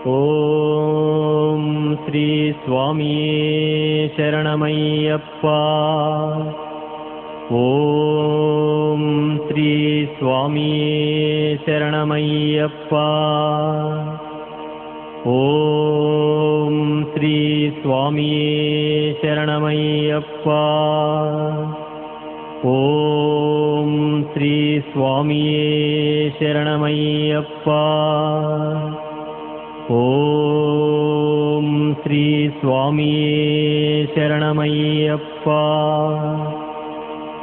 ಓಂ ಶ್ರೀ ಸ್ವಾಮಿಯೇ ಶರಣಮಯ್ಯಪ್ಪ. ಓಂ ಶ್ರೀ ಸ್ವಾಮಿಯೇ ಶರಣಮಯ್ಯಪ್ಪ. ಓಂ ಶ್ರೀ ಸ್ವಾಮಿಯೇ ಶರಣಮಯ್ಯಪ್ಪ. ಓಂ ಶ್ರೀ ಸ್ವಾಮಿಯೇ ಶರಣಮಯ್ಯಪ್ಪ. ಓಂ ಶ್ರೀ ಸ್ವಾಮಿಯೇ ಶರಣಮಯ್ಯಪ್ಪ.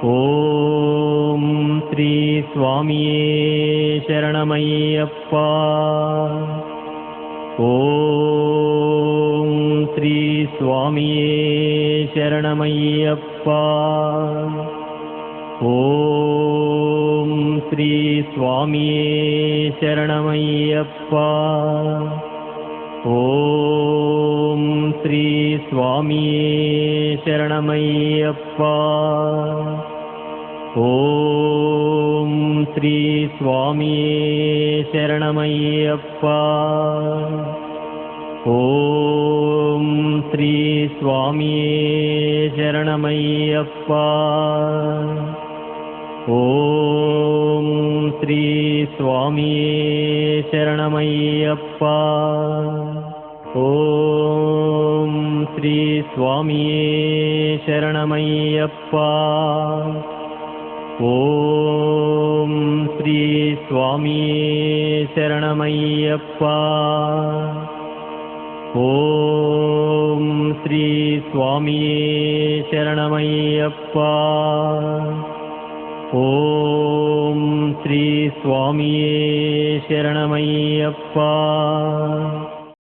ಓಂ ಶ್ರೀ ಸ್ವಾಮಿಯೇ ಶರಣಮಯ್ಯಪ್ಪ. ಓಂ ಶ್ರೀ ಸ್ವಾಮಿಯೇ ಶರಣಮಯ್ಯಪ್ಪ. ಓಂ ಶ್ರೀ ಸ್ವಾಮಿಯೇ ಶರಣಮಯ್ಯಪ್ಪ. ಓಂ ಶ್ರೀ ಸ್ವಾಮಿಯೇ ಶರಣಮಯ್ಯಪ್ಪ. ಓಂ ಶ್ರೀ ಸ್ವಾಮಿಯೇ ಶರಣಮಯ್ಯಪ್ಪ. ಓಂ ಶ್ರೀ ಸ್ವಾಮಿಯೇ ಶರಣಮಯ್ಯಪ್ಪ. ಓಂ ಶ್ರೀ ಸ್ವಾಮಿಯೇ ಶರಣಮಯ್ಯಪ್ಪ. ಓಂ ಶ್ರೀ ಸ್ವಾಮಿಯೇ ಶರಣಮಯ್ಯಪ್ಪ. ಓಂ ಶ್ರೀ ಸ್ವಾಮಿಯೇ ಶರಣಮಯ್ಯಪ್ಪ. ಓಂ ಶ್ರೀ ಸ್ವಾಮಿಯೇ ಶರಣಮಯ್ಯಪ್ಪ. ಓಂ ಶ್ರೀ ಸ್ವಾಮಿಯೇ ಶರಣಮಯ್ಯಪ್ಪ.